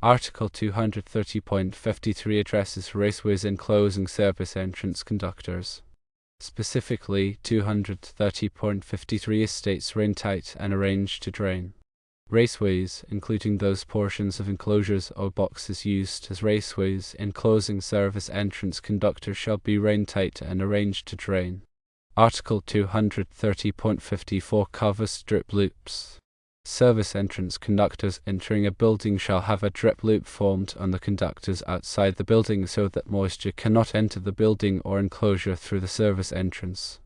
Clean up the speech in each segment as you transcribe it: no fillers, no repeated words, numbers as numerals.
Article 230.53 addresses raceways enclosing service entrance conductors. Specifically, 230.53 states raintight and arranged to drain. Raceways, including those portions of enclosures or boxes used as raceways enclosing service entrance conductors, shall be raintight and arranged to drain. Article 230.54 covers drip loops. Service entrance conductors entering a building shall have a drip loop formed on the conductors outside the building so that moisture cannot enter the building or enclosure through the service entrance.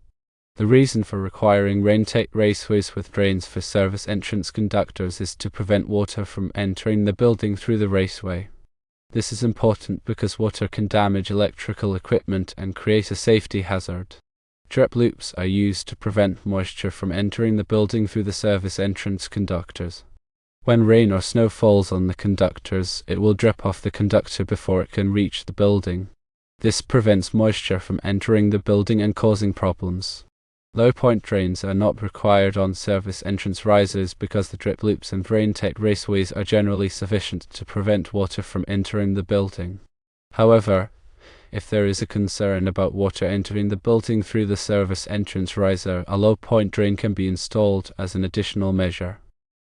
The reason for requiring raintight raceways with drains for service entrance conductors is to prevent water from entering the building through the raceway. This is important because water can damage electrical equipment and create a safety hazard. Drip loops are used to prevent moisture from entering the building through the service entrance conductors. When rain or snow falls on the conductors, it will drip off the conductor before it can reach the building. This prevents moisture from entering the building and causing problems. Low-point drains are not required on service entrance risers because the drip loops and raintight raceways are generally sufficient to prevent water from entering the building. However, if there is a concern about water entering the building through the service entrance riser, a low-point drain can be installed as an additional measure.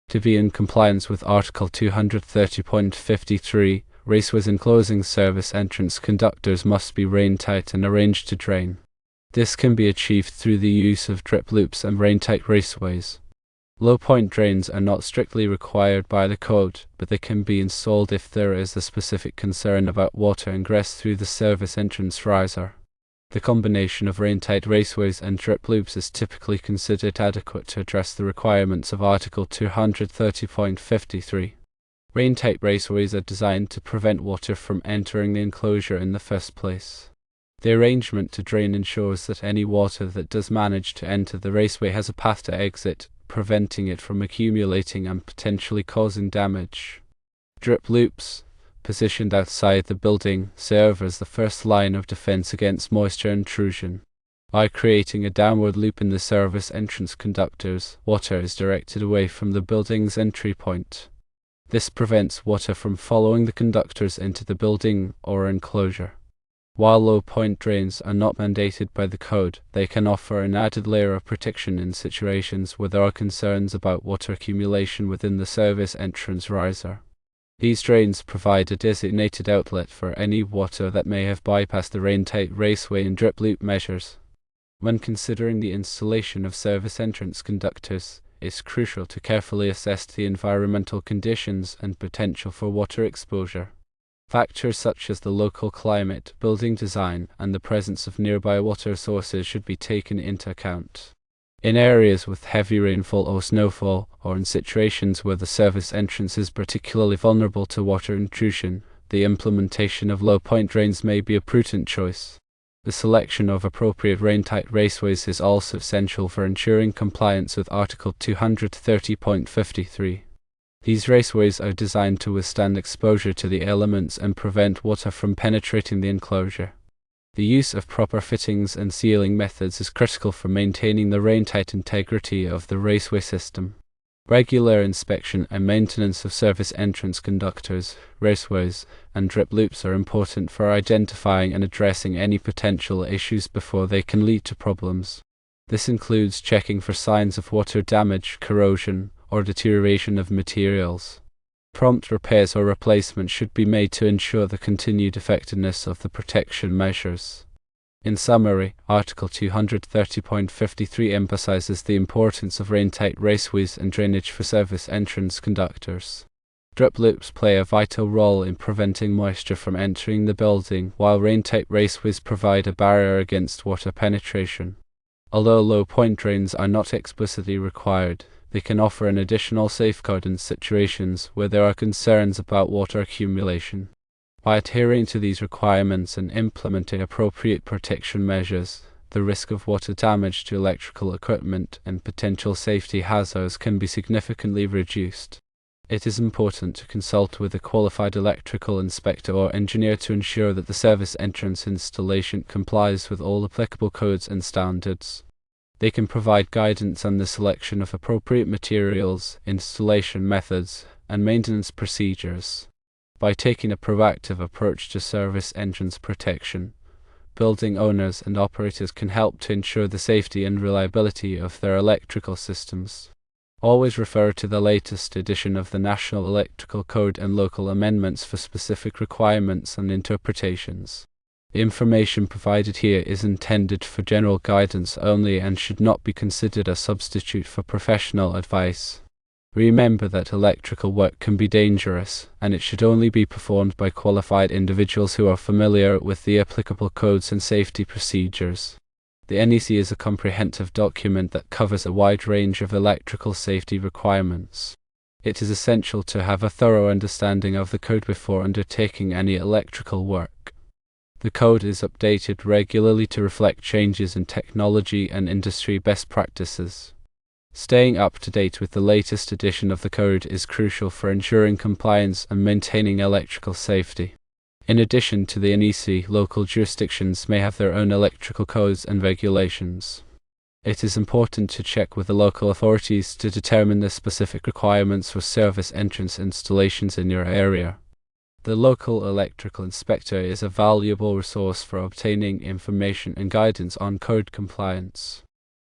To be in compliance with Article 230.53, raceways enclosing service entrance conductors must be raintight and arranged to drain. This can be achieved through the use of drip loops and raintight raceways. Low-point drains are not strictly required by the code, but they can be installed if there is a specific concern about water ingress through the service entrance riser. The combination of raintight raceways and drip loops is typically considered adequate to address the requirements of Article 230.53. Raintight raceways are designed to prevent water from entering the enclosure in the first place. The arrangement to drain ensures that any water that does manage to enter the raceway has a path to exit, preventing it from accumulating and potentially causing damage. Drip loops, positioned outside the building, serve as the first line of defense against moisture intrusion. By creating a downward loop in the service entrance conductors, water is directed away from the building's entry point. This prevents water from following the conductors into the building or enclosure. While low-point drains are not mandated by the code, they can offer an added layer of protection in situations where there are concerns about water accumulation within the service entrance riser. These drains provide a designated outlet for any water that may have bypassed the raintight raceway and drip loop measures. When considering the installation of service entrance conductors, it's crucial to carefully assess the environmental conditions and potential for water exposure. Factors such as the local climate, building design, and the presence of nearby water sources should be taken into account. In areas with heavy rainfall or snowfall, or in situations where the service entrance is particularly vulnerable to water intrusion, the implementation of low-point drains may be a prudent choice. The selection of appropriate raintight raceways is also essential for ensuring compliance with Article 230.53. These raceways are designed to withstand exposure to the elements and prevent water from penetrating the enclosure. The use of proper fittings and sealing methods is critical for maintaining the raintight integrity of the raceway system. Regular inspection and maintenance of service entrance conductors, raceways, and drip loops are important for identifying and addressing any potential issues before they can lead to problems. This includes checking for signs of water damage, corrosion, or deterioration of materials. Prompt repairs or replacements should be made to ensure the continued effectiveness of the protection measures. In summary, Article 230.53 emphasizes the importance of raintight raceways and drainage for service entrance conductors. Drip loops play a vital role in preventing moisture from entering the building, while raintight raceways provide a barrier against water penetration. Although low-point drains are not explicitly required, they can offer an additional safeguard in situations where there are concerns about water accumulation. By adhering to these requirements and implementing appropriate protection measures, the risk of water damage to electrical equipment and potential safety hazards can be significantly reduced. It is important to consult with a qualified electrical inspector or engineer to ensure that the service entrance installation complies with all applicable codes and standards. They can provide guidance on the selection of appropriate materials, installation methods, and maintenance procedures. By taking a proactive approach to service entrance protection, building owners and operators can help to ensure the safety and reliability of their electrical systems. Always refer to the latest edition of the National Electrical Code and local amendments for specific requirements and interpretations. The information provided here is intended for general guidance only and should not be considered a substitute for professional advice. Remember that electrical work can be dangerous, and it should only be performed by qualified individuals who are familiar with the applicable codes and safety procedures. The NEC is a comprehensive document that covers a wide range of electrical safety requirements. It is essential to have a thorough understanding of the code before undertaking any electrical work. The code is updated regularly to reflect changes in technology and industry best practices. Staying up to date with the latest edition of the code is crucial for ensuring compliance and maintaining electrical safety. In addition to the NEC, local jurisdictions may have their own electrical codes and regulations. It is important to check with the local authorities to determine the specific requirements for service entrance installations in your area. The local electrical inspector is a valuable resource for obtaining information and guidance on code compliance.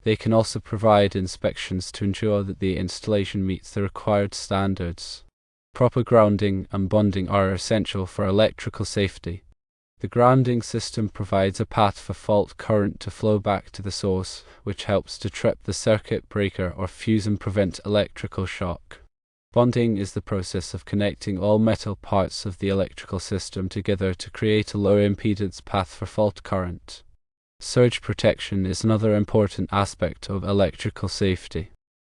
They can also provide inspections to ensure that the installation meets the required standards. Proper grounding and bonding are essential for electrical safety. The grounding system provides a path for fault current to flow back to the source, which helps to trip the circuit breaker or fuse and prevent electrical shock. Bonding is the process of connecting all metal parts of the electrical system together to create a low impedance path for fault current. Surge protection is another important aspect of electrical safety.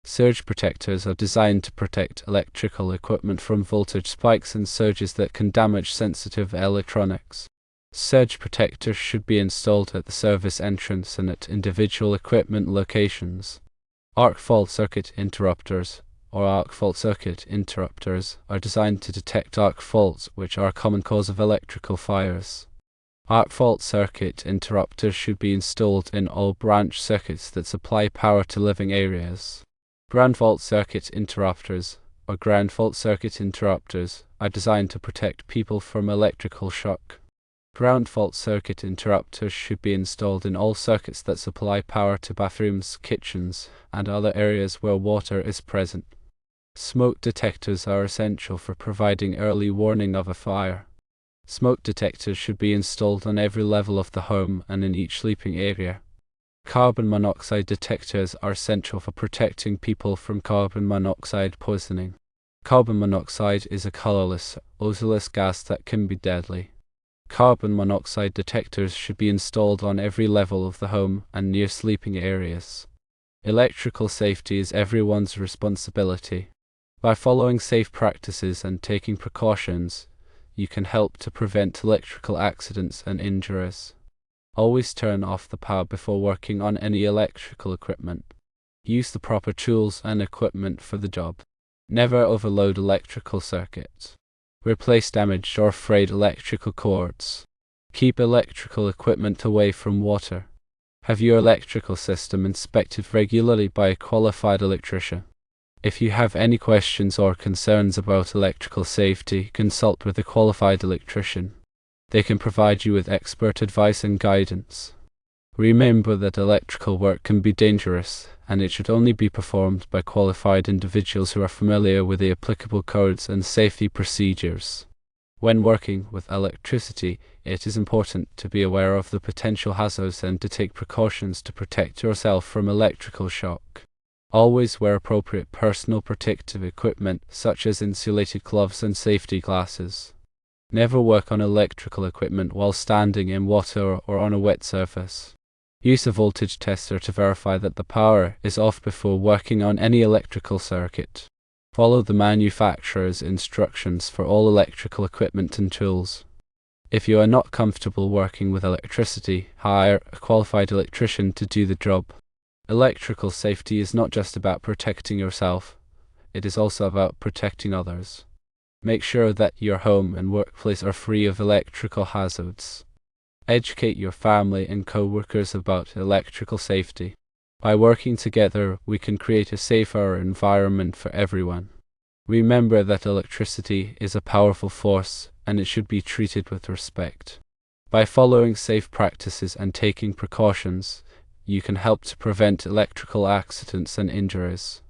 Surge protectors are designed to protect electrical equipment from voltage spikes and surges that can damage sensitive electronics. Surge protectors should be installed at the service entrance and at individual equipment locations. Arc fault circuit interrupters, or arc fault circuit interrupters, are designed to detect arc faults, which are a common cause of electrical fires. Arc fault circuit interrupters should be installed in all branch circuits that supply power to living areas. Ground fault circuit interrupters, or ground fault circuit interrupters, are designed to protect people from electrical shock. Ground fault circuit interrupters should be installed in all circuits that supply power to bathrooms, kitchens, and other areas where water is present. Smoke detectors are essential for providing early warning of a fire. Smoke detectors should be installed on every level of the home and in each sleeping area. Carbon monoxide detectors are essential for protecting people from carbon monoxide poisoning. Carbon monoxide is a colorless, odorless gas that can be deadly. Carbon monoxide detectors should be installed on every level of the home and near sleeping areas. Electrical safety is everyone's responsibility. By following safe practices and taking precautions, you can help to prevent electrical accidents and injuries. Always turn off the power before working on any electrical equipment. Use the proper tools and equipment for the job. Never overload electrical circuits. Replace damaged or frayed electrical cords. Keep electrical equipment away from water. Have your electrical system inspected regularly by a qualified electrician. If you have any questions or concerns about electrical safety, consult with a qualified electrician. They can provide you with expert advice and guidance. Remember that electrical work can be dangerous, and it should only be performed by qualified individuals who are familiar with the applicable codes and safety procedures. When working with electricity, it is important to be aware of the potential hazards and to take precautions to protect yourself from electrical shock. Always wear appropriate personal protective equipment such as insulated gloves and safety glasses. Never work on electrical equipment while standing in water or on a wet surface. Use a voltage tester to verify that the power is off before working on any electrical circuit. Follow the manufacturer's instructions for all electrical equipment and tools. If you are not comfortable working with electricity, hire a qualified electrician to do the job. Electrical safety is not just about protecting yourself, it is also about protecting others. Make sure that your home and workplace are free of electrical hazards. Educate your family and co-workers about electrical safety. By working together, we can create a safer environment for everyone. Remember that electricity is a powerful force and it should be treated with respect. By following safe practices and taking precautions, you can help to prevent electrical accidents and injuries.